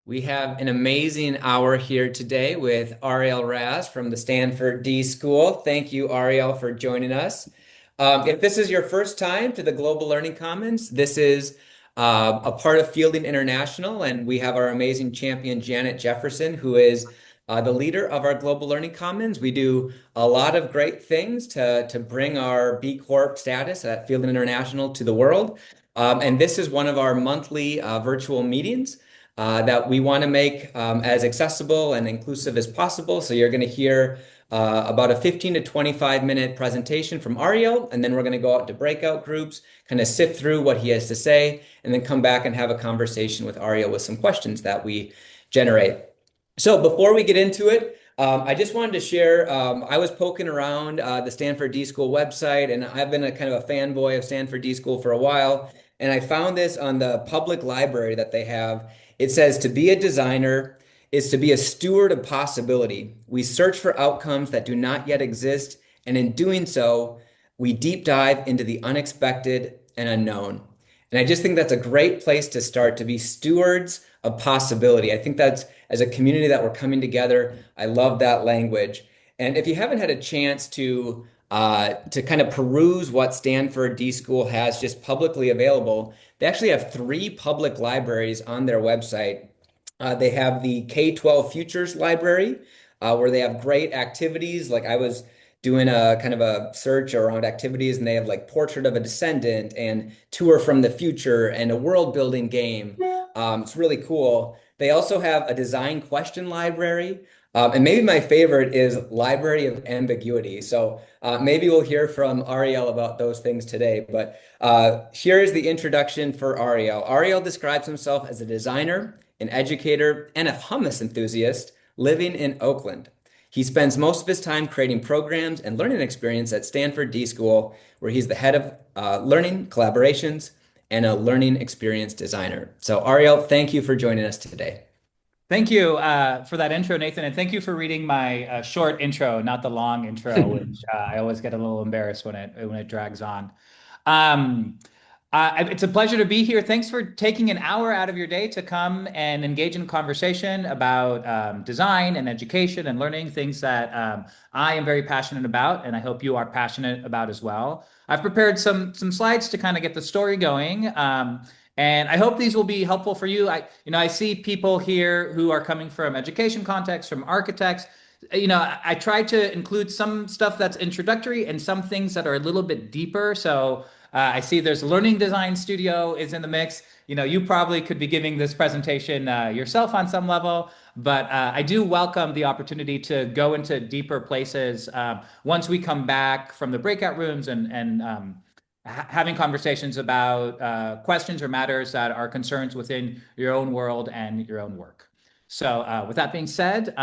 We have an amazing hour here today with Ariel Raz from the Stanford D.school. Thank you, Ariel, for joining us. If this is your first time to the Global Learning Commons, this is a part of Fielding International, and we have our amazing champion, Janet Jefferson, who is the leader of our Global Learning Commons. We do a lot of great things to bring our B Corp status at Fielding International to the world. And this is one of our monthly virtual meetings that we want to make as accessible and inclusive as possible. So you're going to hear about a 15 to 25-minute presentation from Ariel, and then we're going to go out to breakout groups, kind of sift through what he has to say, and then come back and have a conversation with Ariel with some questions that we generate. So before we get into it, I just wanted to share, I was poking around the Stanford D-school website, and I've been a kind of a fanboy of Stanford D-school for a while, and I found this on the public library that they have. It says, to be a designer is to be a steward of possibility. We search for outcomes that do not yet exist, and in doing so, we deep dive into the unexpected and unknown. And I just think that's a great place to start, to be stewards of possibility. I think that's, as a community that we're coming together, I love that language. And if you haven't had a chance to kind of peruse what Stanford D-school has just publicly available, they actually have three public libraries on their website. They have the K-12 Futures Library, where they have great activities. Like I was doing a kind of a search around activities, and they have like Portrait of a Descendant and Tour from the Future and a world building game. It's really cool. They also have a design question library. And maybe my favorite is Library of Ambiguity. So maybe we'll hear from Ariel about those things today. But here is the introduction for Ariel. Ariel describes himself as a designer, an educator, and a hummus enthusiast living in Oakland. He spends most of his time creating programs and learning experience at Stanford D-school, where he's the head of learning collaborations and a learning experience designer. So Ariel, thank you for joining us today. Thank you for that intro, Nathan, and thank you for reading my short intro, not the long intro, which I always get a little embarrassed when it drags on. Um, it's a pleasure to be here. Thanks for taking an hour out of your day to come and engage in conversation about design and education and learning, things that I am very passionate about, and I hope you are passionate about as well. I've prepared some slides to kind of get the story going. And I hope these will be helpful for you. I see people here who are coming from education contexts, from architects. I try to include some stuff that's introductory and some things that are a little bit deeper. So I see there's a learning design studio is in the mix. You probably could be giving this presentation yourself on some level, but I do welcome the opportunity to go into deeper places once we come back from the breakout rooms and having conversations about questions or matters that are concerns within your own world and your own work. So with that being said,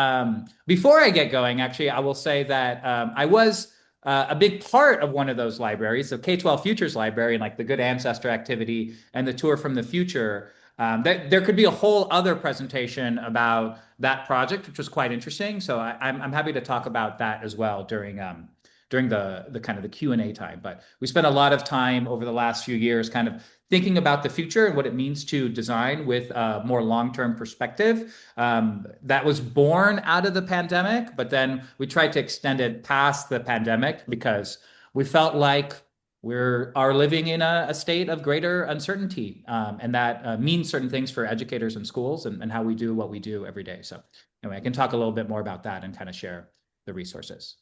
before I get going, actually, I will say that I was a big part of one of those libraries, the K-12 Futures Library, and like the Good Ancestor activity and the Tour from the Future. There could be a whole other presentation about that project, which was quite interesting. So I'm happy to talk about that as well during the kind of the Q&A time. But we spent a lot of time over the last few years kind of thinking about the future and what it means to design with a more long-term perspective. That was born out of the pandemic, but then we tried to extend it past the pandemic because we felt like we are living in a state of greater uncertainty. And that means certain things for educators and schools and how we do what we do every day. So anyway, I can talk a little bit more about that and kind of share the resources.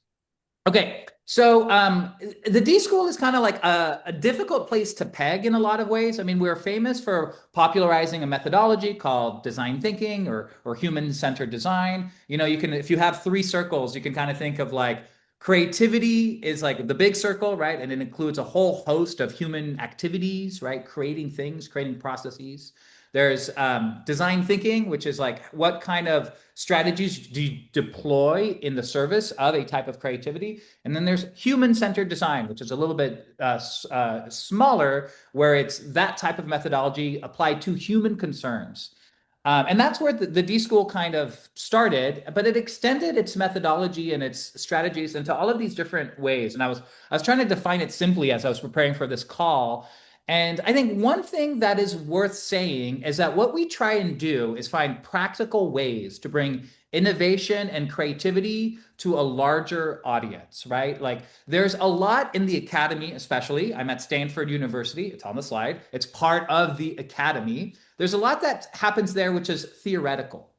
Okay, so the D-school is kind of like a difficult place to peg in a lot of ways. I mean, we're famous for popularizing a methodology called design thinking or human-centered design. You can, if you have three circles, you can kind of think of like creativity is like the big circle, right? And it includes a whole host of human activities, right? Creating things, creating processes. There's design thinking, which is like what kind of strategies do you deploy in the service of a type of creativity? And then there's human-centered design, which is a little bit smaller, where it's that type of methodology applied to human concerns. And that's where the D-school kind of started, but it extended its methodology and its strategies into all of these different ways. And I was trying to define it simply as I was preparing for this call. And I think one thing that is worth saying is that what we try and do is find practical ways to bring innovation and creativity to a larger audience, right? Like there's a lot in the academy, especially. I'm at Stanford University, it's on the slide, it's part of the academy. There's a lot that happens there which is theoretical.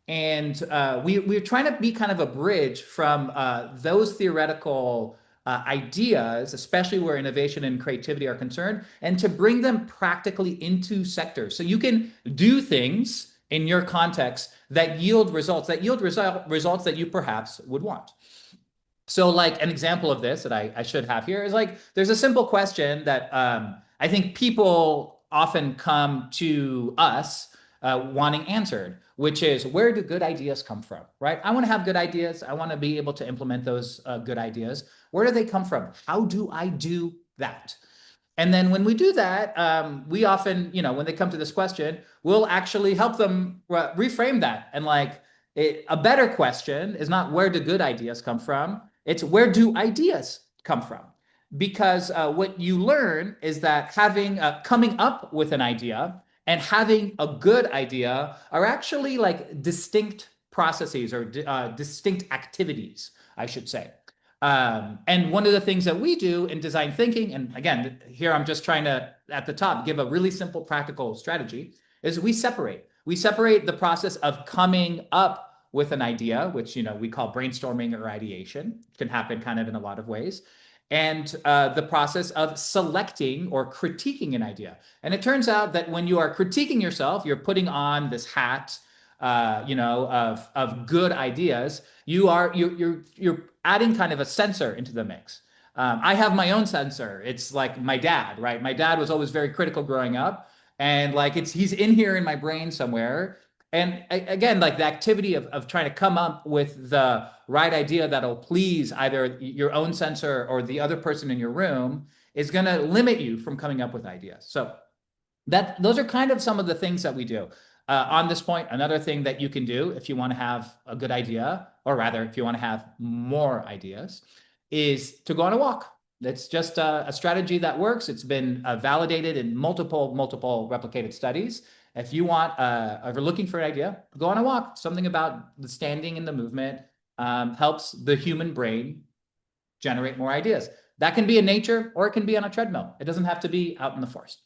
And we're trying to be kind of a bridge from those theoretical ideas, especially where innovation and creativity are concerned, and to bring them practically into sectors. So you can do things in your context that yield results, results that you perhaps would want. So, like an example of this that I should have here is like there's a simple question that I think people often come to us wanting answered, which is where do good ideas come from, right? I want to have good ideas. I want to be able to implement those good ideas. Where do they come from? How do I do that? And then when we do that, we often, when they come to this question, we'll actually help them reframe that. And like a better question is not where do good ideas come from? It's where do ideas come from? Because what you learn is that having coming up with an idea and having a good idea are actually like distinct processes or distinct activities, I should say. And one of the things that we do in design thinking, and again, here I'm just trying to, at the top, give a really simple practical strategy, is we separate. We separate the process of coming up with an idea, which we call brainstorming or ideation. It can happen kind of in a lot of ways. And the process of selecting or critiquing an idea. And it turns out that when you are critiquing yourself, you're putting on this hat, of good ideas. You're adding kind of a sensor into the mix. I have my own sensor. It's like my dad, right? My dad was always very critical growing up, and like he's in here in my brain somewhere. And again, like the activity of trying to come up with the right idea that'll please either your own sensor or the other person in your room is going to limit you from coming up with ideas. So those are kind of some of the things that we do. On this point, another thing that you can do if you want to have a good idea, or rather, if you want to have more ideas, is to go on a walk. It's just a strategy that works. It's been validated in multiple replicated studies. If you want, if you're looking for an idea, go on a walk. Something about the standing in the movement helps the human brain generate more ideas. That can be in nature or it can be on a treadmill. It doesn't have to be out in the forest.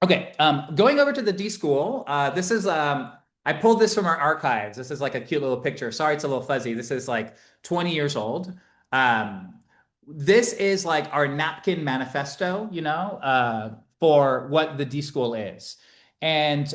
Okay, going over to the D.school, this is, I pulled this from our archives. This is like a cute little picture. Sorry, it's a little fuzzy. This is like 20 years old. This is like our napkin manifesto, for what the D.school is. And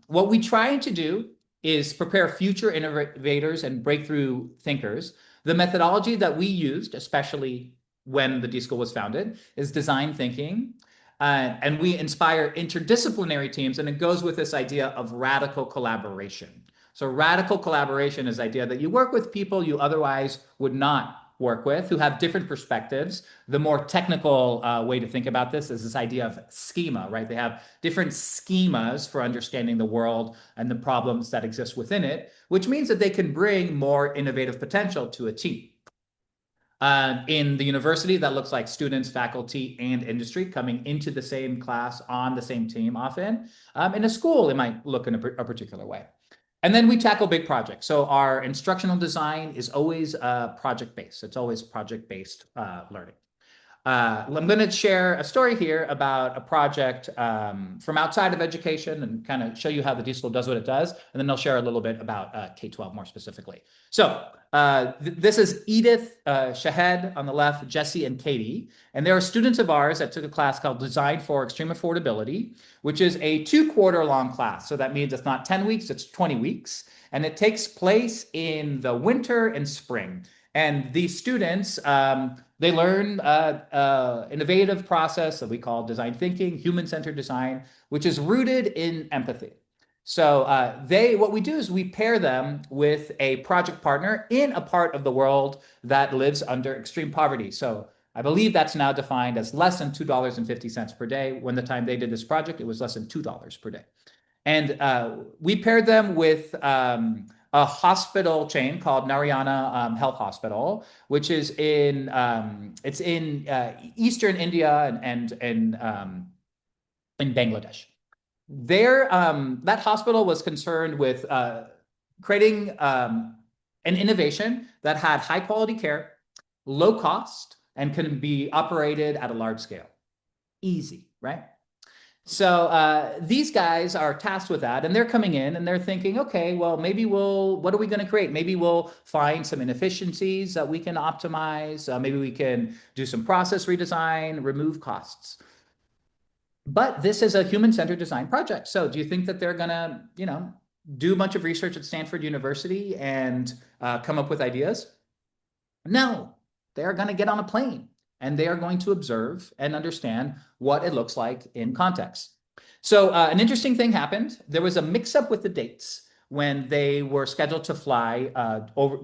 what we try to do is prepare future innovators and breakthrough thinkers. The methodology that we used, especially when the D.school was founded, is design thinking. And we inspire interdisciplinary teams, and it goes with this idea of radical collaboration. So radical collaboration is the idea that you work with people you otherwise would not work with, who have different perspectives. The more technical way to think about this is this idea of schema, right? They have different schemas for understanding the world and the problems that exist within it, which means that they can bring more innovative potential to a team. In the university, that looks like students, faculty, and industry coming into the same class on the same team often. In a school, it might look in a particular way. And then we tackle big projects. So our instructional design is always project-based. It's always project-based learning. I'm going to share a story here about a project from outside of education and kind of show you how the D.school does what it does. And then I'll share a little bit about K-12 more specifically. So this is Edith, Shahed on the left, Jesse, and Katie. And they are students of ours that took a class called Design for Extreme Affordability, which is a 2-quarter long class. So that means it's not 10 weeks, it's 20 weeks. And it takes place in the winter and spring. And these students, they learn innovative process that we call design thinking, human-centered design, which is rooted in empathy. So what we do is we pair them with a project partner in a part of the world that lives under extreme poverty. So I believe that's now defined as less than $2.50 per day. When the time they did this project, it was less than $2 per day. And we paired them with a hospital chain called Narayana Health Hospital, which is in it's in eastern India and in Bangladesh. That hospital was concerned with creating an innovation that had high quality care, low cost, and can be operated at a large scale. Easy, right? So these guys are tasked with that, and they're coming in and they're thinking, okay, well, what are we going to create? Maybe we'll find some inefficiencies that we can optimize. Maybe we can do some process redesign, remove costs. But this is a human-centered design project. So do you think that they're going to, do a bunch of research at Stanford University and come up with ideas? No, they are going to get on a plane and they are going to observe and understand what it looks like in context. So an interesting thing happened. There was a mix-up with the dates when they were scheduled to fly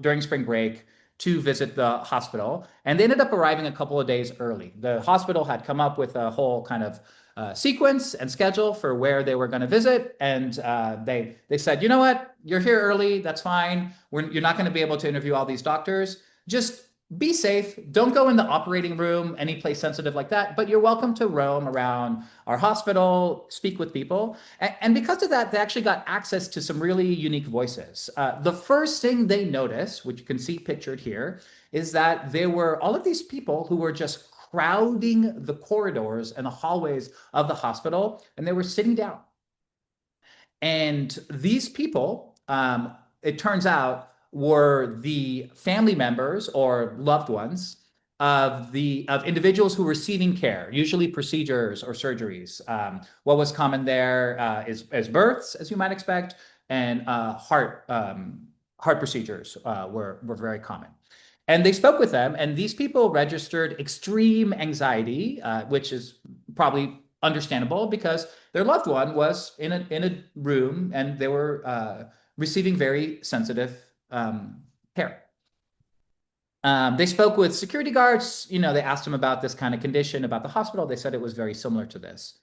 during spring break to visit the hospital, and they ended up arriving a couple of days early. The hospital had come up with a whole kind of sequence and schedule for where they were going to visit, and they said, you know what, you're here early, that's fine. You're not going to be able to interview all these doctors. Just be safe. Don't go in the operating room, any place sensitive like that, but you're welcome to roam around our hospital, speak with people. And because of that, they actually got access to some really unique voices. The first thing they noticed, which you can see pictured here, is that there were all of these people who were just crowding the corridors and the hallways of the hospital, and they were sitting down. And these people, it turns out, were the family members or loved ones of individuals who were receiving care, usually procedures or surgeries. What was common there is births, as you might expect, and heart procedures were very common. And they spoke with them, and these people registered extreme anxiety, which is probably understandable because their loved one was in a room and they were receiving very sensitive care. They spoke with security guards. They asked them about this kind of condition, about the hospital. They said it was very similar to this.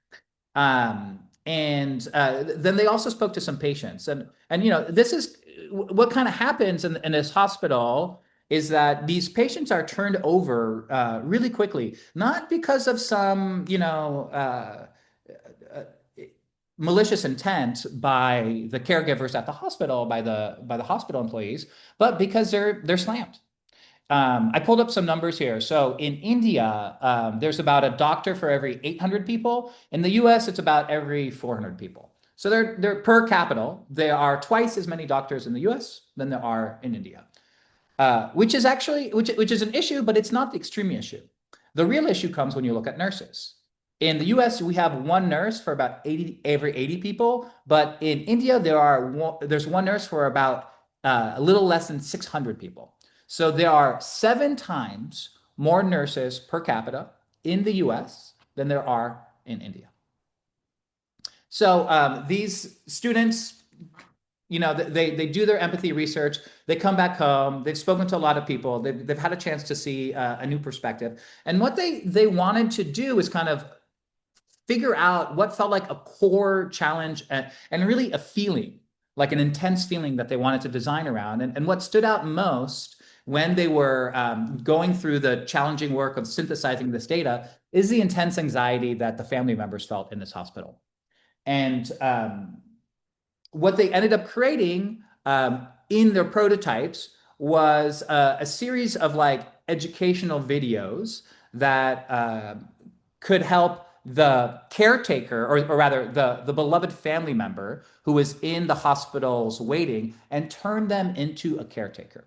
And then they also spoke to some patients. And this is what kind of happens in this hospital is that these patients are turned over really quickly, not because of some, malicious intent by the caregivers at the hospital, by the hospital employees, but because they're slammed. I pulled up some numbers here. So in India, there's about a doctor for every 800 people. In the US, it's about every 400 people. So they're per capita. There are twice as many doctors in the US than there are in India. Which is an issue, but it's not the extreme issue. The real issue comes when you look at nurses. In the US, we have one nurse for about every 80 people, but in India, there's one nurse for about a little less than 600 people. So there are 7 times more nurses per capita in the US than there are in India. So these students, they do their empathy research. They come back home. They've spoken to a lot of people. They've had a chance to see a new perspective. And what they wanted to do is kind of figure out what felt like a core challenge and really a feeling, like an intense feeling that they wanted to design around. And what stood out most when they were going through the challenging work of synthesizing this data is the intense anxiety that the family members felt in this hospital. And what they ended up creating in their prototypes was a series of educational videos that could help the caretaker, or rather the beloved family member who was in the hospital's waiting, and turn them into a caretaker.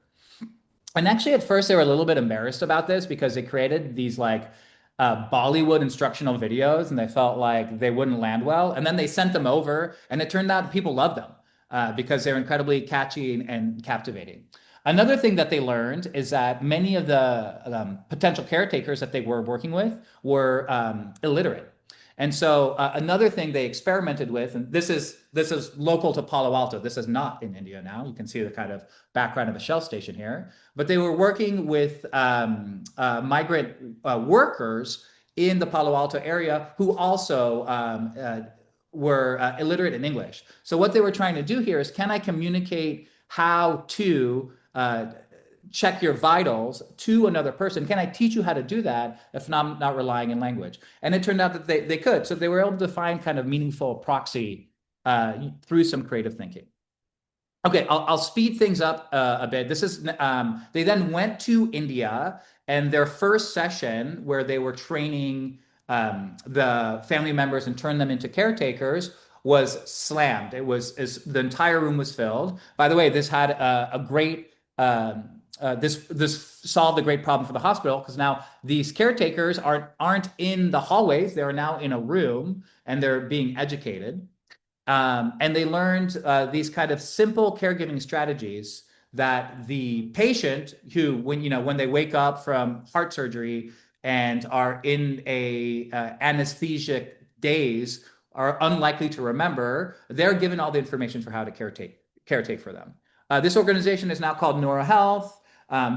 And actually, at first, they were a little bit embarrassed about this because they created these Bollywood instructional videos, and they felt like they wouldn't land well. And then they sent them over, and it turned out people loved them because they're incredibly catchy and captivating. Another thing that they learned is that many of the potential caretakers that they were working with were illiterate. And so another thing they experimented with, and this is local to Palo Alto. This is not in India now. You can see the kind of background of a Shell station here. But they were working with migrant workers in the Palo Alto area who also were illiterate in English. So what they were trying to do here is, can I communicate how to check your vitals to another person. Can I teach you how to do that if not relying in language? And it turned out that they could. So they were able to find kind of meaningful proxy through some creative thinking. Okay, I'll speed things up a bit. This is they then went to India, and their first session where they were training the family members and turned them into caretakers was slammed. The entire room was filled. By the way, this had a great this solved a great problem for the hospital because now these caretakers aren't in the hallways. They are now in a room and they're being educated. And they learned these kind of simple caregiving strategies that the patient who, when they wake up from heart surgery and are in a anesthetic daze, are unlikely to remember. They're given all the information for how to caretake for them. This organization is now called NeuroHealth.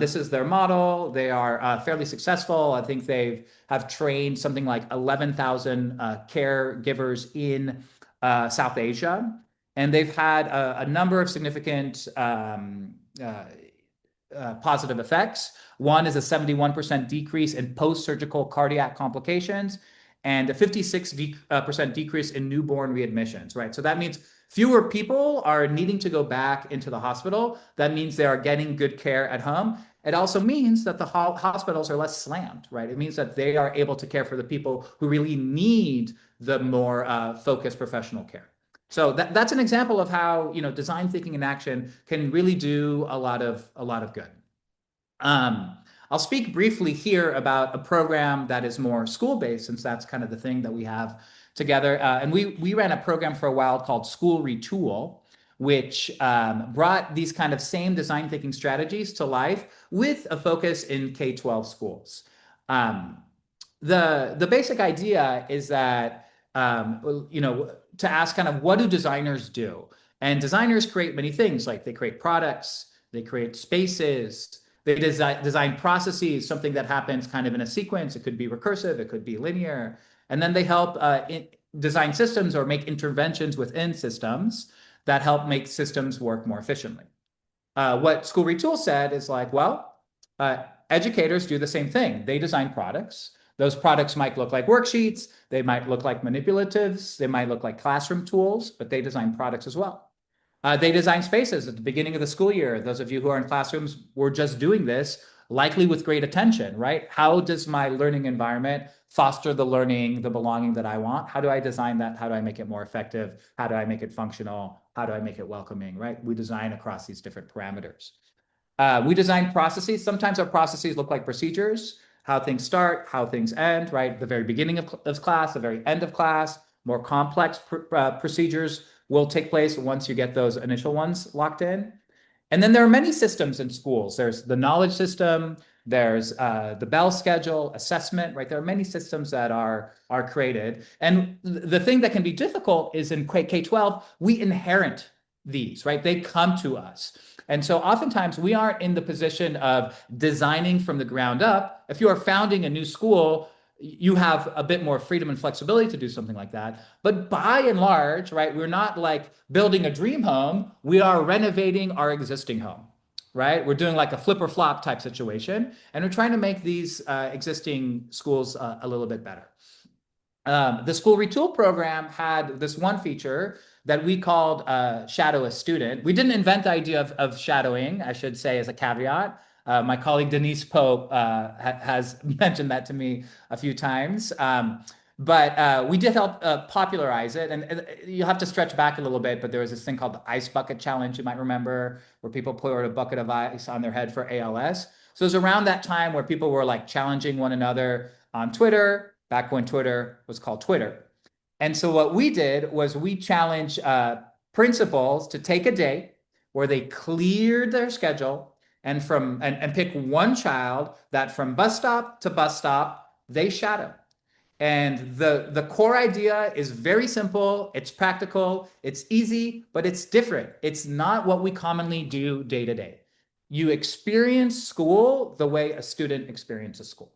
This is their model. They are fairly successful. I think they have trained something like 11,000 caregivers in South Asia, and they've had a number of significant positive effects. One is a 71% decrease in post-surgical cardiac complications and a 56% decrease in newborn readmissions, right? So that means fewer people are needing to go back into the hospital. That means they are getting good care at home. It also means that the hospitals are less slammed, right? It means that they are able to care for the people who really need the more focused professional care. So that's an example of how design thinking in action can really do a lot of good. I'll speak briefly here about a program that is more school-based, since that's kind of the thing that we have together. And we ran a program for a while called School Retool, which brought these kind of same design thinking strategies to life with a focus in K-12 schools. The basic idea is that to ask kind of what do designers do? And designers create many things, like they create products, they create spaces, they design processes, something that happens kind of in a sequence. It could be recursive, it could be linear. And then they help design systems or make interventions within systems that help make systems work more efficiently. What School Retool said is like, well, educators do the same thing. They design products. Those products might look like worksheets. They might look like manipulatives. They might look like classroom tools, but they design products as well. They design spaces at the beginning of the school year. Those of you who are in classrooms were just doing this, likely with great attention, right? How does my learning environment foster the learning, the belonging that I want? How do I design that? How do I make it more effective? How do I make it functional? How do I make it welcoming, right? We design across these different parameters. We design processes. Sometimes our processes look like procedures, how things start, how things end, right? The very beginning of class, the very end of class. More complex procedures will take place once you get those initial ones locked in. And then there are many systems in schools. There's the knowledge system, there's the bell schedule, assessment, right? There are many systems that are created. And the thing that can be difficult is in K-12, we inherit these, right? They come to us. And so oftentimes we aren't in the position of designing from the ground up. If you are founding a new school, you have a bit more freedom and flexibility to do something like that. But by and large, right, we're not like building a dream home. We are renovating our existing home, right? We're doing like a flip or flop type situation. And we're trying to make these existing schools a little bit better. The School Retool program had this one feature that we called Shadow a Student. We didn't invent the idea of shadowing, I should say, as a caveat. My colleague Denise Pope has mentioned that to me a few times. But we did help popularize it. And you'll have to stretch back a little bit, but there was this thing called the Ice Bucket Challenge, you might remember, where people poured a bucket of ice on their head for ALS. So it was around that time where people were like challenging one another on Twitter, back when Twitter was called Twitter. And so what we did was we challenged principals to take a day where they cleared their schedule and pick one child that from bus stop to bus stop, they shadow. And the core idea is very simple, it's practical, it's easy, but it's different. It's not what we commonly do day to day. You experience school the way a student experiences school.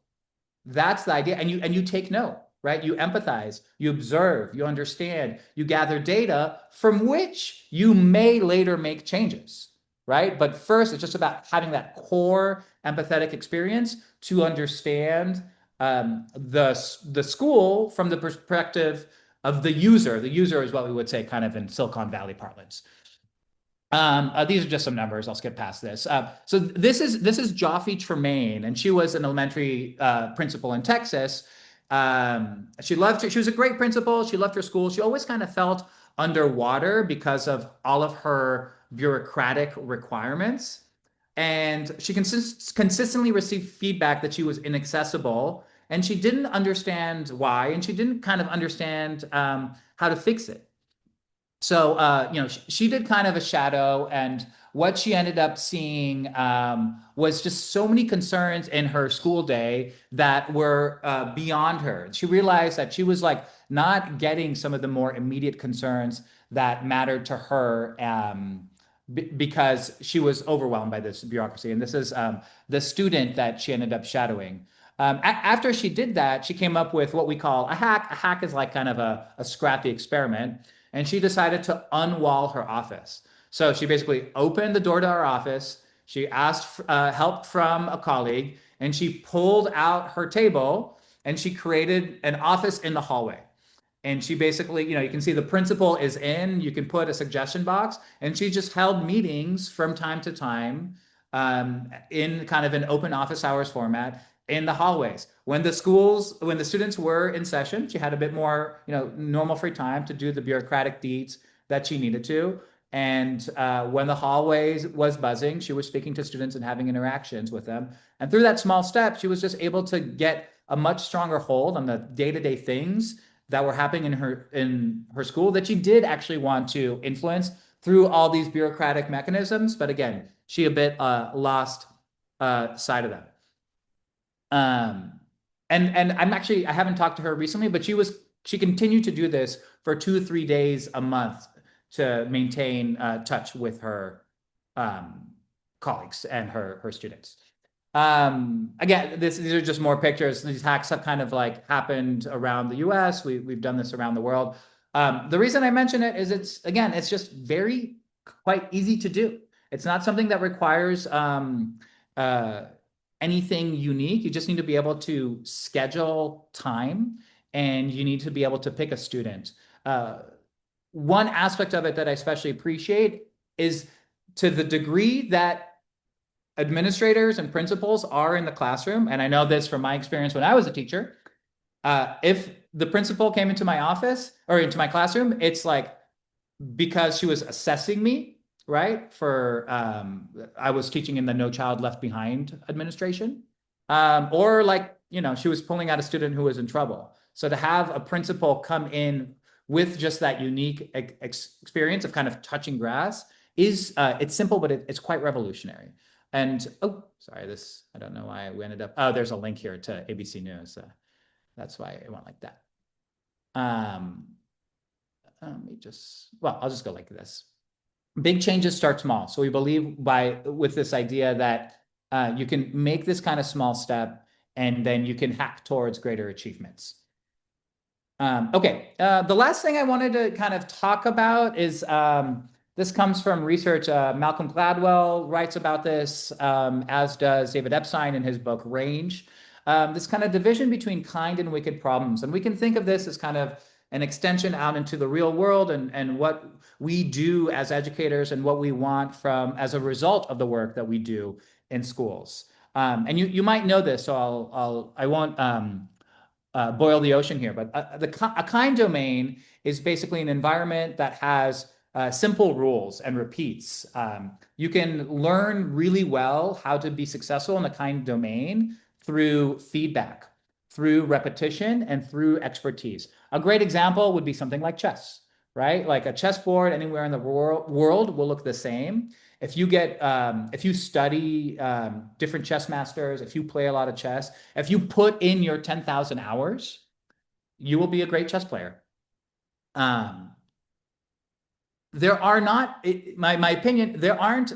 That's the idea. And you take note, right? You empathize, you observe, you understand, you gather data from which you may later make changes. right? But first, it's just about having that core empathetic experience to understand the school from the perspective of the user. The user is what we would say kind of in Silicon Valley parlance. These are just some numbers. I'll skip past this. So this is Joffe Tremaine, and she was an elementary principal in Texas. She was a great principal. She loved her school. She always kind of felt underwater because of all of her bureaucratic requirements, and she consistently received feedback that she was inaccessible, and she didn't understand why, and she didn't kind of understand how to fix it. So she did kind of a shadow, and what she ended up seeing was just so many concerns in her school day that were beyond her. She realized that she was like not getting some of the more immediate concerns that mattered to her, because she was overwhelmed by this bureaucracy. And this is the student that she ended up shadowing. After she did that, she came up with what we call a hack. A hack is like kind of a scrappy experiment, and she decided to unwall her office. So she basically opened the door to her office. She asked help from a colleague, and she pulled out her table, and she created an office in the hallway. And she basically, you can see the principal is in, you can put a suggestion box, and she just held meetings from time to time, in kind of an open office hours format in the hallways. When the students were in session, she had a bit more, normal free time to do the bureaucratic deeds that she needed to. And when the hallways was buzzing, she was speaking to students and having interactions with them. And through that small step, she was just able to get a much stronger hold on the day-to-day things that were happening in her school that she did actually want to influence through all these bureaucratic mechanisms. But again, she a bit lost sight of that. And I haven't talked to her recently, but she continued to do this for 2 or 3 days a month to maintain touch with her colleagues and her students. Again, these are just more pictures. These hacks have kind of like happened around the US. We've done this around the world. The reason I mention it is it's just very quite easy to do. It's not something that requires anything unique. You just need to be able to schedule time, and you need to be able to pick a student. One aspect of it that I especially appreciate is to the degree that administrators and principals are in the classroom. And I know this from my experience when I was a teacher. If the principal came into my office or into my classroom, it's like because she was assessing me, right? I was teaching in the No Child Left Behind administration, or like, she was pulling out a student who was in trouble. So to have a principal come in with just that unique experience of kind of touching grass it's simple, but it's quite revolutionary. And sorry, I don't know why we ended up. Oh, there's a link here to ABC News. That's why it went like that. I'll just go like this. Big changes start small. So we believe with this idea that you can make this kind of small step, and then you can hack towards greater achievements. Okay, the last thing I wanted to kind of talk about is this comes from research. Malcolm Gladwell writes about this, as does David Epstein in his book Range. This kind of division between kind and wicked problems. And we can think of this as kind of an extension out into the real world, and what we do as educators and what we want as a result of the work that we do in schools. And you might know this, so I won't boil the ocean here, but a kind domain is basically an environment that has simple rules and repeats. You can learn really well how to be successful in a kind domain through feedback, through repetition, and through expertise. A great example would be something like chess, right? Like a chessboard anywhere in the world will look the same. If you study different chess masters, if you play a lot of chess, if you put in your 10,000 hours, you will be a great chess player. There are not, my opinion, there aren't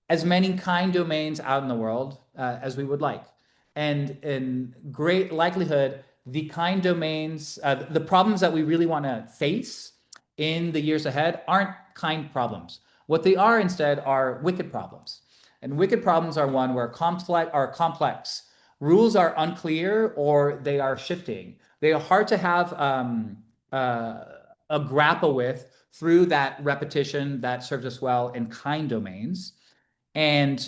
as many kind domains out in the world as we would like. And in great likelihood, the kind domains, the problems that we really want to face in the years ahead aren't kind problems. What they are instead are wicked problems. And wicked problems are one where complex. Rules are unclear or they are shifting. They are hard to have a grapple with through that repetition that serves us well in kind domains. And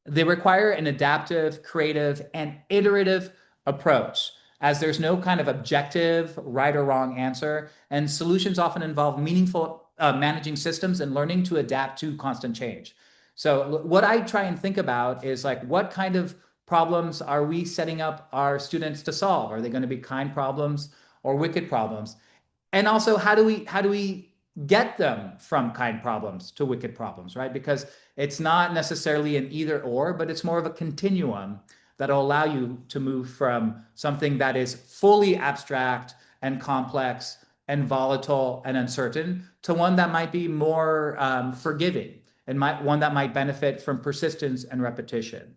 they require an adaptive, creative, and iterative approach, as there's no kind of objective right or wrong answer. And solutions often involve meaningful managing systems and learning to adapt to constant change. So, what I try and think about is like, what kind of problems are we setting up our students to solve? Are they going to be kind problems or wicked problems? And also, how do we get them from kind problems to wicked problems, right? Because it's not necessarily an either or, but it's more of a continuum that'll allow you to move from something that is fully abstract and complex and volatile and uncertain to one that might be more forgiving and one that might benefit from persistence and repetition.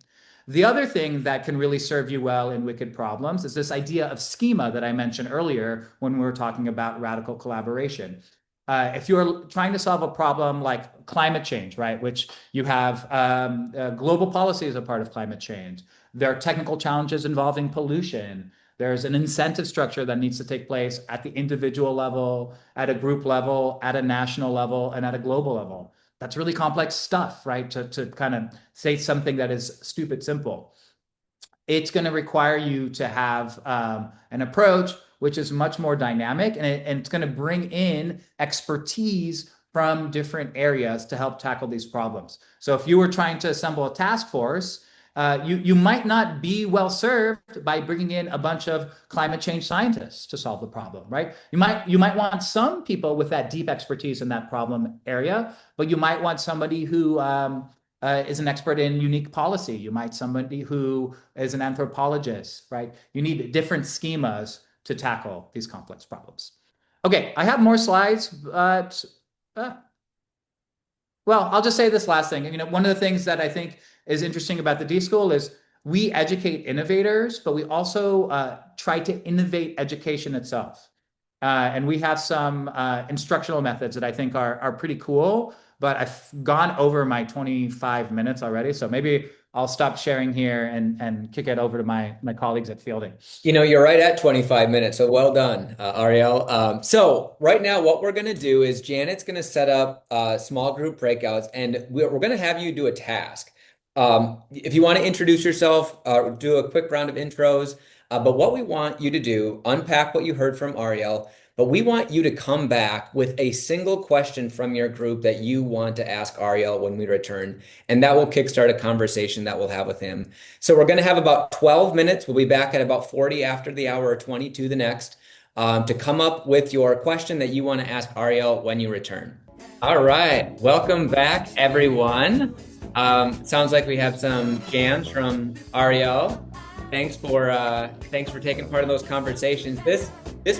The other thing that can really serve you well in wicked problems is this idea of schema that I mentioned earlier when we were talking about radical collaboration. If you're trying to solve a problem like climate change, right, which you have global policy as a part of climate change, there are technical challenges involving pollution. There's an incentive structure that needs to take place at the individual level, at a group level, at a national level, and at a global level. That's really complex stuff, right? To kind of say something that is stupid simple. It's going to require you to have an approach which is much more dynamic, and it's going to bring in expertise from different areas to help tackle these problems. So if you were trying to assemble a task force, you might not be well served by bringing in a bunch of climate change scientists to solve the problem, right? You might want some people with that deep expertise in that problem area, but you might want somebody who is an expert in unique policy. You might somebody who is an anthropologist, right? You need different schemas to tackle these complex problems. Okay, I have more slides, but well, I'll just say this last thing. One of the things that I think is interesting about the D-School is we educate innovators, but we also try to innovate education itself. And we have some instructional methods that I think are pretty cool, but I've gone over my 25 minutes already. So maybe I'll stop sharing here and kick it over to my colleagues at Fielding. You're right at 25 minutes, so well done, Ariel. So right now, what we're going to do is Janet's going to set up small group breakouts, and we're going to have you do a task. If you want to introduce yourself, do a quick round of intros. But what we want you to do, unpack what you heard from Ariel, but we want you to come back with a single question from your group that you want to ask Ariel when we return. And that will kickstart a conversation that we'll have with him. So we're going to have about 12 minutes. We'll be back at about 40 after the hour or 22 the next to come up with your question that you want to ask Ariel when you return. All right. Welcome back, everyone. Sounds like we have some jams from Ariel. Thanks for taking part of those conversations. This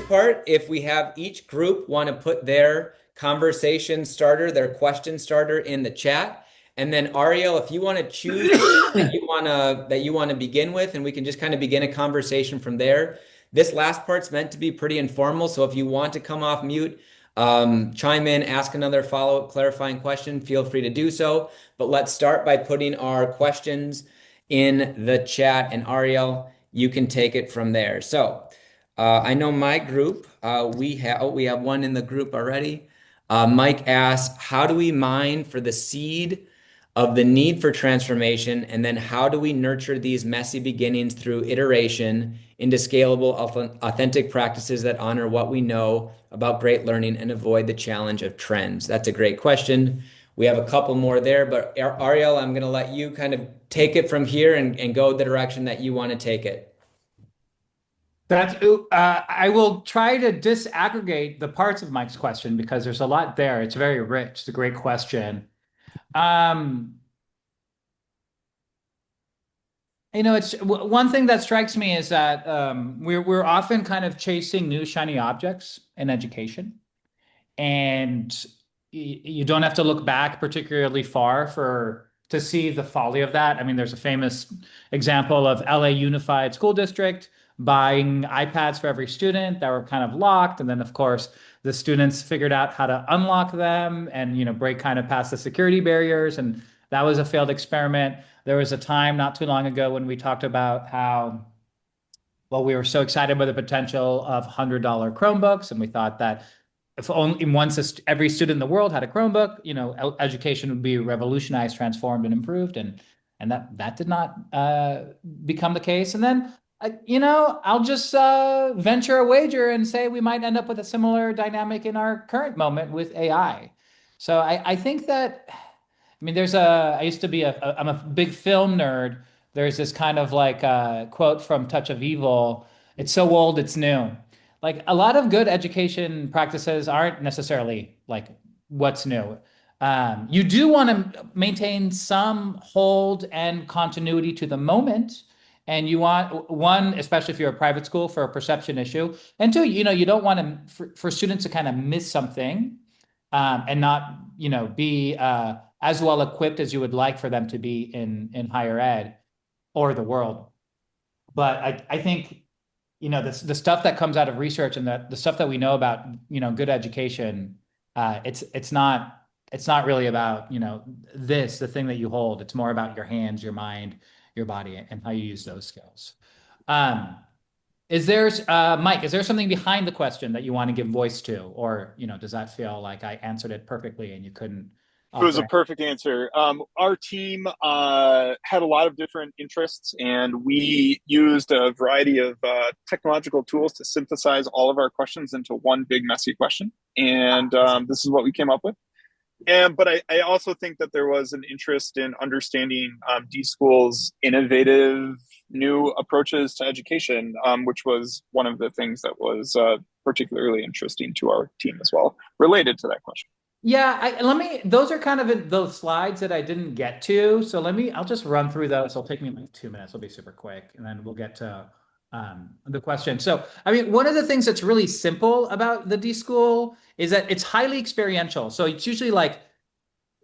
part, if we have each group want to put their conversation starter, their question starter in the chat, and then Ariel, if you want to choose that you want to begin with, and we can just kind of begin a conversation from there. This last part's meant to be pretty informal, so if you want to come off mute, chime in, ask another follow-up clarifying question, feel free to do so. But let's start by putting our questions in the chat, and Ariel, you can take it from there. So I know my group, we have one in the group already. Mike asks, how do we mine for the seed of the need for transformation, and then how do we nurture these messy beginnings through iteration into scalable, authentic practices that honor what we know about great learning and avoid the challenge of trends? That's a great question. We have a couple more there, but Ariel, I'm going to let you kind of take it from here and go the direction that you want to take it. I will try to disaggregate the parts of Mike's question because there's a lot there. It's very rich. It's a great question. It's one thing that strikes me is that we're often kind of chasing new shiny objects in education, and you don't have to look back particularly far to see the folly of that. I mean, there's a famous example of LA Unified School District buying iPads for every student that were kind of locked. And then, of course, the students figured out how to unlock them and, break kind of past the security barriers. And that was a failed experiment. There was a time not too long ago when we talked about how, well, we were so excited by the potential of $100 Chromebooks, and we thought that if only once every student in the world had a Chromebook, education would be revolutionized, transformed, and improved, and that did not become the case. And then, I'll just venture a wager and say we might end up with a similar dynamic in our current moment with AI. So I think that, I mean, I used to be I'm a big film nerd. There's this kind of like quote from Touch of Evil. It's so old, it's new. Like a lot of good education practices aren't necessarily like what's new. You do want to maintain some hold and continuity to the moment. And you want one, especially if you're a private school, for a perception issue. And two, you don't want to, for students to kind of miss something and not, be as well equipped as you would like for them to be in higher ed or the world. But I think, the stuff that comes out of research and the stuff that we know about, good education, it's not really about, the thing that you hold. It's more about your hands, your mind, your body, and how you use those skills. Um, Mike, is there something behind the question that you want to give voice to? Or, does that feel like I answered it perfectly and you couldn't It was offer a any? perfect answer. Our team had a lot of different interests, and we used a variety of technological tools to synthesize all of our questions into one big messy question. And this is what we came up with. But I also think that there was an interest in understanding D.school's innovative new approaches to education, which was one of the things that was particularly interesting to our team as well, related to that question. Yeah, those are kind of those slides that I didn't get to. So I'll just run through those. It'll take me like 2 minutes. It'll be super quick. And then we'll get to the question. So, I mean, one of the things that's really simple about the D school is that it's highly experiential. So it's usually like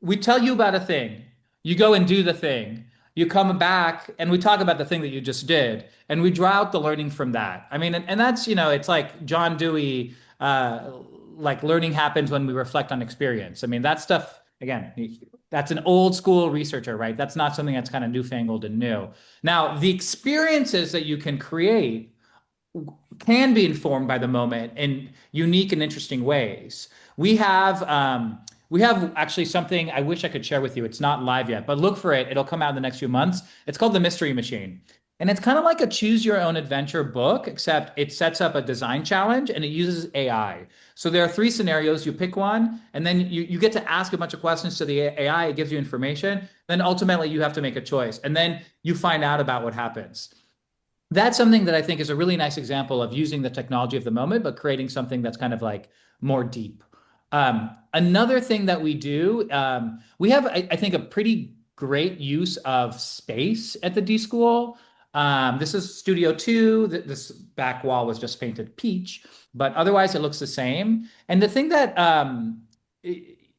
we tell you about a thing, you go and do the thing, you come back and we talk about the thing that you just did, and we draw out the learning from that. I mean, and that's, it's like John Dewey, like learning happens when we reflect on experience. I mean, that stuff, again, that's an old school researcher, right? That's not something that's kind of newfangled and new. Now, the experiences that you can create can be informed by the moment in unique and interesting ways. We have actually something I wish I could share with you. It's not live yet, but look for it. It'll come out in the next few months. It's called the Mystery Machine. And it's kind of like a choose your own adventure book, except it sets up a design challenge and it uses AI. So there are three scenarios. You pick one, and then you get to ask a bunch of questions to the AI. It gives you information. Then ultimately you have to make a choice. And then you find out about what happens. That's something that I think is a really nice example of using the technology of the moment, but creating something that's kind of like more deep. Another thing that we do, we have, I think, a pretty great use of space at the D School. This is Studio 2. This back wall was just painted peach, but otherwise it looks the same. And the thing that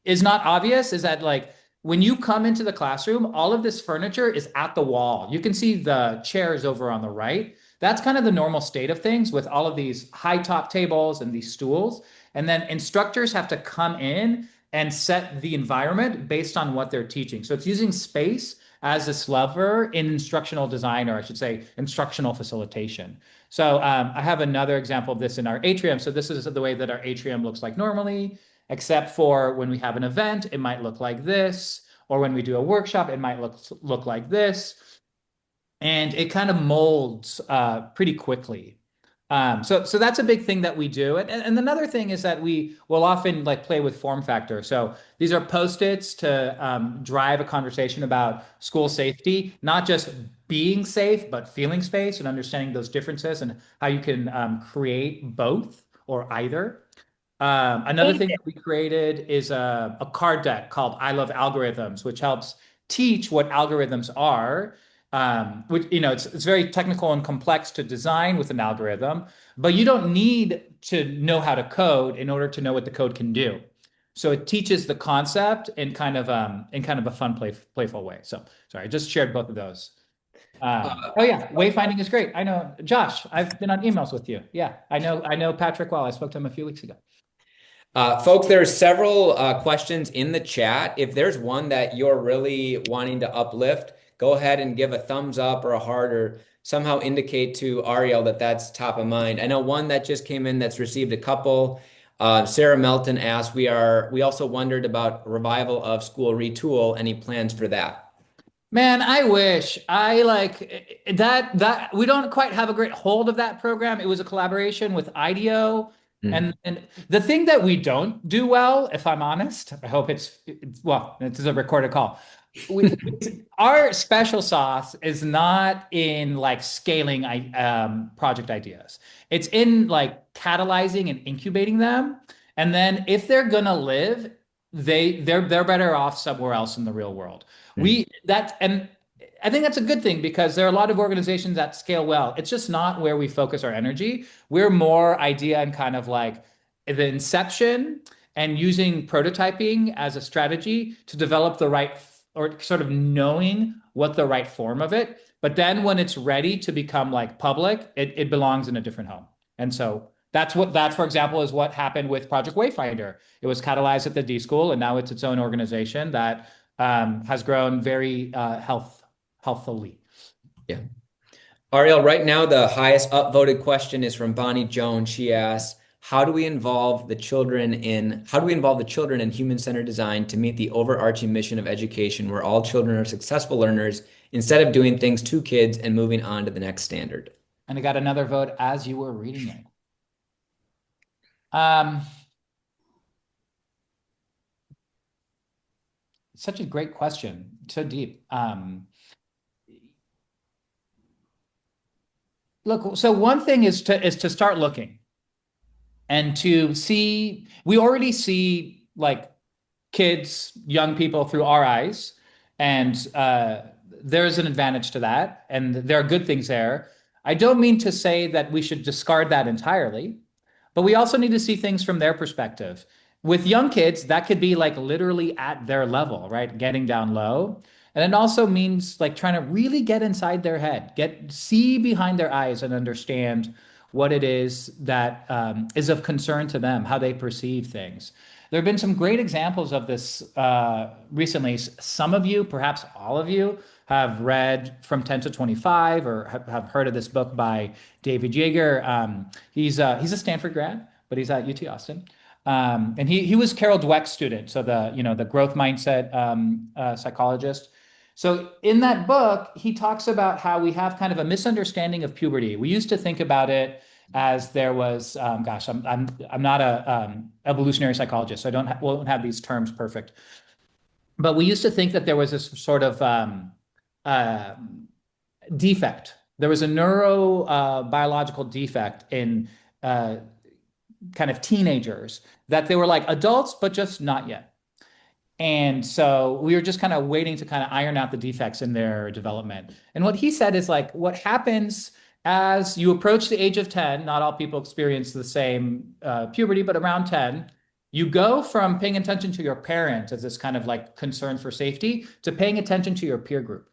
is not obvious is that, like, when you come into the classroom, all of this furniture is at the wall. You can see the chairs over on the right. That's kind of the normal state of things with all of these high top tables and these stools. And then instructors have to come in and set the environment based on what they're teaching. So it's using space as this lever in instructional design, or I should say instructional facilitation. So I have another example of this in our atrium. So this is the way that our atrium looks like normally, except for when we have an event, it might look like this, or when we do a workshop, it might look like this. And it kind of molds pretty quickly. So that's a big thing that we do. And another thing is that we will often like play with form factor. So these are Post-its to drive a conversation about school safety, not just being safe, but feeling safe and understanding those differences and how you can create both or either. Another thing that we created is a card deck called I Love Algorithms, which helps teach what algorithms are. Which, it's very technical and complex to design with an algorithm, but you don't need to know how to code in order to know what the code can do. So it teaches the concept in kind of a fun, playful way. So sorry, I just shared both of those. Oh yeah, wayfinding is great. I know, Josh. I've been on emails with you. Yeah, I know Patrick well. I spoke to him a few weeks ago. Folks, there's several questions in the chat. If there's one that you're really wanting to uplift, go ahead and give a thumbs up or a heart or somehow indicate to Ariel that that's top of mind. I know one that just came in that's received a couple. Sarah Melton asked, we also wondered about revival of school retool. Any plans for that? Man, I wish I like that we don't quite have a great hold of that program. It was a collaboration with IDEO. Hmm. And the thing that we don't do well, if I'm honest, I hope it's well, this is a recorded call. We, our special sauce is not in like scaling project ideas. It's in like catalyzing and incubating them. And then if they're gonna live, they're better off somewhere else in the real world. Hmm. And I think that's a good thing because there are a lot of organizations that scale well. It's just not where we focus our energy. We're more idea and kind of like the inception and using prototyping as a strategy to develop the right or sort of knowing what the right form of it. But then when it's ready to become like public, it belongs in a different home. And so that, for example, is what happened with Project Wayfinder. It was catalyzed at the D.school, and now it's its own organization that has grown very healthily. Yeah. Ariel, right now the highest upvoted question is from Bonnie Jones. She asks, how do we involve the children in human-centered design to meet the overarching mission of education where all children are successful learners instead of doing things to kids and moving on to the next standard? And I got another vote as you were reading it. Um, Such a great question, so deep. Look, so one thing is to start looking and to see. We already see like kids, young people through our eyes, and there's an advantage to that, and there are good things there. I don't mean to say that we should discard that entirely, but we also need to see things from their perspective. With young kids, that could be like literally at their level, right? Getting down low. And it also means like trying to really get inside their head, see behind their eyes and understand what it is that is of concern to them, how they perceive things. There have been some great examples of this recently. Some of you, perhaps all of you, have read From 10 to 25 or have heard of this book by David Yeager. He's a Stanford grad, but he's at UT Austin. And he was Carol Dweck's student, so the growth mindset psychologist. So in that book, he talks about how we have kind of a misunderstanding of puberty. We used to think about it as there was, I'm not a evolutionary psychologist, so won't have these terms perfect. But we used to think that there was this sort of uh, defect. There was a neurobiological defect in kind of teenagers that they were like adults, but just not yet. And so we were just kind of waiting to kind of iron out the defects in their development. And what he said is like what happens as you approach the age of 10, not all people experience the same puberty, but around 10, you go from paying attention to your parent as this kind of like concern for safety to paying attention to your peer group.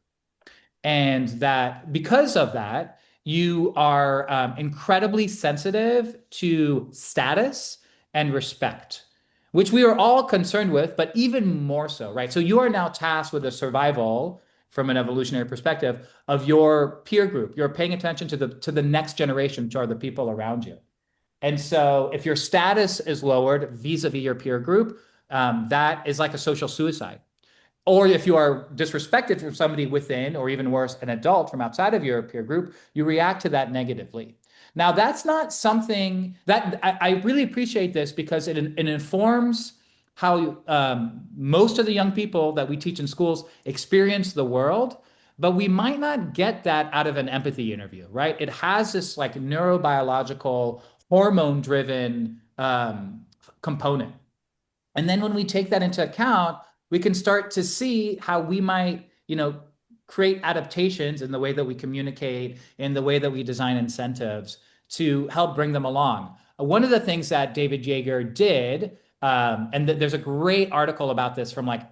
And that because of that, you are incredibly sensitive to status and respect, which we are all concerned with, but even more so, right? So you are now tasked with the survival from an evolutionary perspective of your peer group. You're paying attention to the next generation, which are the people around you. And so if your status is lowered vis-a-vis your peer group, that is like a social suicide. Or if you are disrespected from somebody within, or even worse, an adult from outside of your peer group, you react to that negatively. Now, that's not something that I really appreciate this because it informs how most of the young people that we teach in schools experience the world, but we might not get that out of an empathy interview, right? It has this like neurobiological, hormone-driven component. And then when we take that into account, we can start to see how we might, create adaptations in the way that we communicate, in the way that we design incentives to help bring them along. One of the things that David Yeager did, and there's a great article about this from like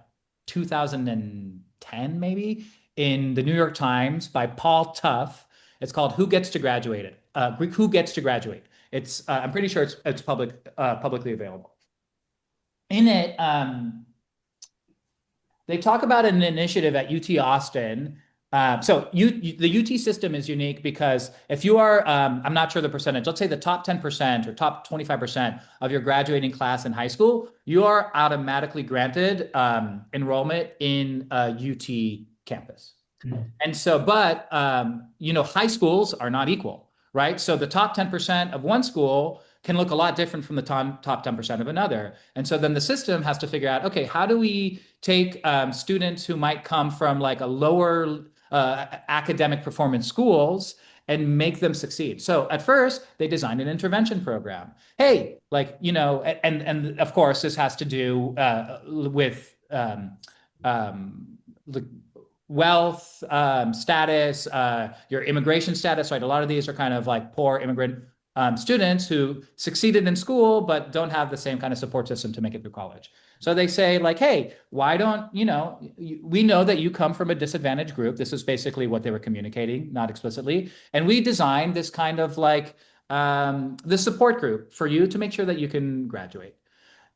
2010, maybe, in the New York Times by Paul Tuff. It's called "Who Gets to Graduate?" Who Gets to Graduate? I'm pretty sure it's publicly available. in it, they talk about an initiative at UT Austin. The UT system is unique because if you are, I'm not sure the percentage, let's say the top 10% or top 25% of your graduating class in high school, you are automatically granted enrollment in a UT campus. And so, but high schools are not equal, right? So the top 10% of one school can look a lot different from the top 10% of another. And so then the system has to figure out, okay, how do we take students who might come from like a lower academic performance schools and make them succeed? So at first, they designed an intervention program. Hey, and of course, this has to do with the wealth, status, your immigration status, right? A lot of these are kind of like poor immigrant students who succeeded in school but don't have the same kind of support system to make it through college. So they say like, hey, why don't, we know that you come from a disadvantaged group. This is basically what they were communicating, not explicitly. And we designed this kind of like this support group for you to make sure that you can graduate.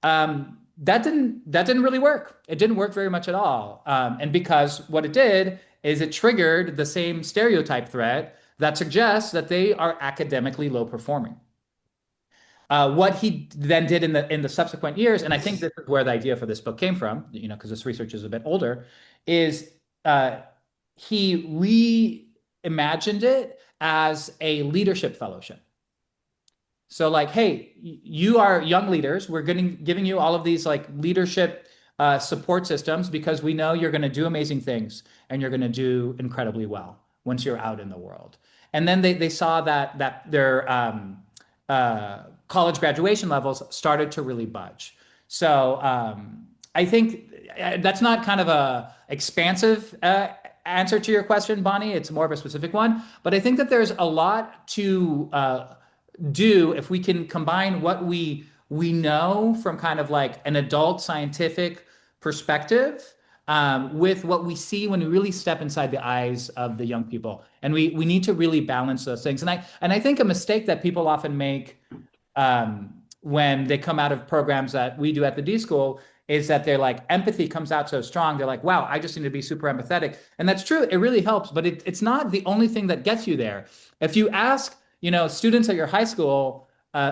That didn't really work. It didn't work very much at all. And because what it did is it triggered the same stereotype threat that suggests that they are academically low performing. What he then did in the subsequent years, and I think this is where the idea for this book came from, because this research is a bit older, is he reimagined it as a leadership fellowship. So like, hey, you are young leaders. We're giving you all of these like leadership support systems because we know you're going to do amazing things and you're going to do incredibly well once you're out in the world. And then they saw that their college graduation levels started to really budge. So I think that's not kind of a expansive answer to your question, Bonnie. It's more of a specific one. But I think that there's a lot to do if we can combine what we know from kind of like an adult scientific perspective with what we see when we really step inside the eyes of the young people, and we need to really balance those things. And I think a mistake that people often make when they come out of programs that we do at the D.school is that they're like empathy comes out so strong. They're like, wow, I just need to be super empathetic, and that's true. It really helps, but it's not the only thing that gets you there. If you ask students at your high school,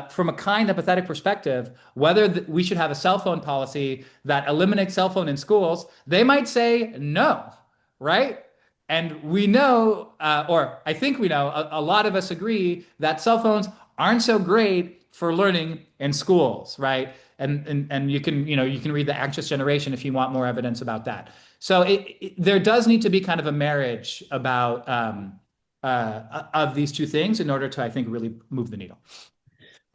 from a kind, empathetic perspective, whether we should have a cell phone policy that eliminates cell phone in schools, they might say no, right? And we know, or I think we know, a lot of us agree that cell phones aren't so great for learning in schools, right? And you can read The Anxious Generation if you want more evidence about that. So there does need to be kind of a marriage about of these two things in order to, I think, really move the needle.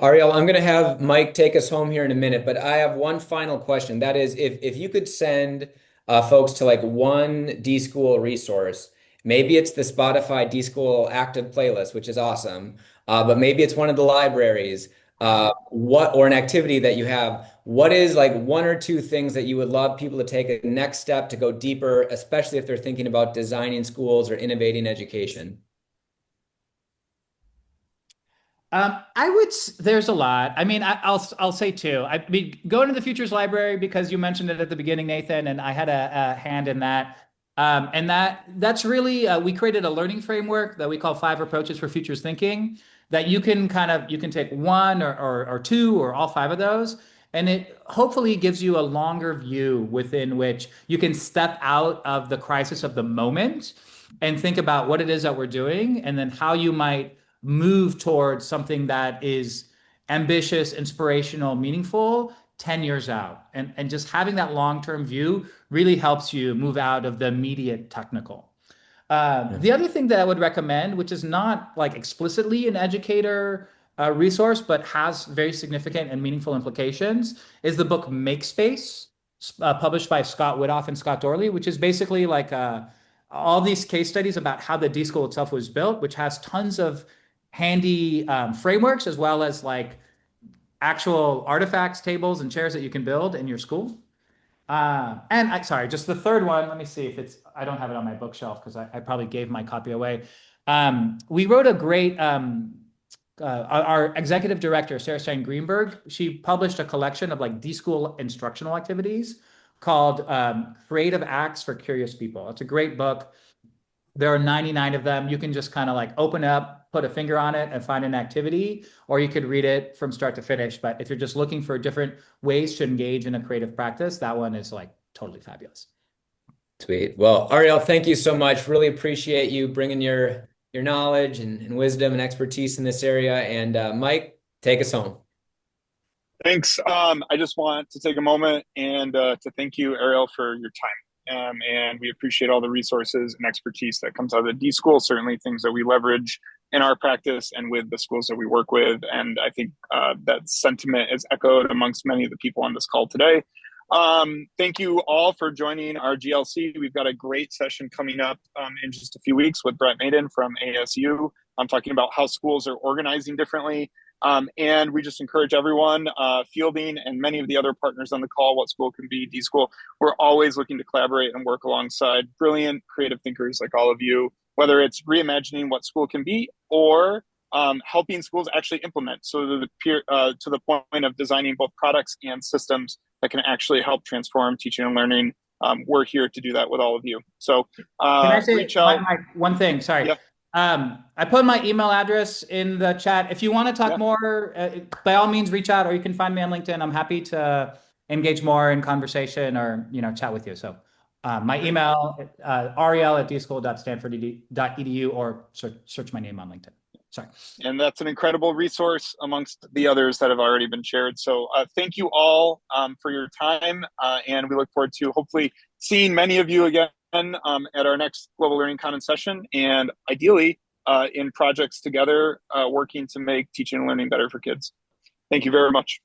Ariel, I'm going to have Mike take us home here in a minute, but I have one final question. That is, if you could send folks to like one D-School resource, maybe it's the Spotify D-School active playlist, which is awesome, but maybe it's one of the libraries, or an activity that you have. What is like one or two things that you would love people to take a next step to go deeper, especially if they're thinking about designing schools or innovating education? There's a lot. I mean, I'll say two. I mean, go into the Futures Library because you mentioned it at the beginning, Nathan, and I had a hand in that. And that's really, we created a learning framework that we call 5 approaches for futures thinking that you can take one or two or all 5 of those. And it hopefully gives you a longer view within which you can step out of the crisis of the moment and think about what it is that we're doing and then how you might move towards something that is ambitious, inspirational, meaningful 10 years out. And just having that long-term view really helps you move out of the immediate technical. The other thing that I would recommend, which is not like explicitly an educator resource, but has very significant and meaningful implications, is the book Make Space, published by Scott Widoff and Scott Dorley, which is basically like all these case studies about how the D-School itself was built, which has tons of handy frameworks as well as like actual artifacts, tables, and chairs that you can build in your school. Sorry, just the third one. Let me see if I don't have it on my bookshelf because I probably gave my copy away. We wrote a great our executive director, Sarah Stein Greenberg, she published a collection of like d.school instructional activities called Creative Acts for Curious People. It's a great book. There are 99 of them. You can just kind of like open up, put a finger on it and find an activity, or you could read it from start to finish. But if you're just looking for different ways to engage in a creative practice, that one is like totally fabulous. Sweet. Well, Ariel, thank you so much. Really appreciate you bringing your knowledge and wisdom and expertise in this area. And Mike, take us home. Thanks. I just want to take a moment and to thank you, Ariel, for your time. And we appreciate all the resources and expertise that comes out of the D-School, certainly things that we leverage in our practice and with the schools that we work with. And I think that sentiment is echoed amongst many of the people on this call today. Thank you all for joining our GLC. We've got a great session coming up in just a few weeks with Brett Maiden from ASU. I'm talking about how schools are organizing differently. And we just encourage everyone, Fielding and many of the other partners on the call, What School Can Be, D-School, we're always looking to collaborate and work alongside brilliant creative thinkers like all of you, whether it's reimagining what school can be or helping schools actually implement to the point of designing both products and systems that can actually help transform teaching and learning. We're here to do that with all of you. So Can I say reach out. one thing? Sorry. Yeah. I put my email address in the chat. If you want to talk more, by all means, reach out, or you can find me on LinkedIn. I'm happy to engage more in conversation or, chat with you. So my email, ariel@dschool.stanford.edu, or search my name on LinkedIn. Sorry. And that's an incredible resource amongst the others that have already been shared. So thank you all for your time. And we look forward to hopefully seeing many of you again at our next Global Learning Commons session, and ideally in projects together, working to make teaching and learning better for kids. Thank you very much.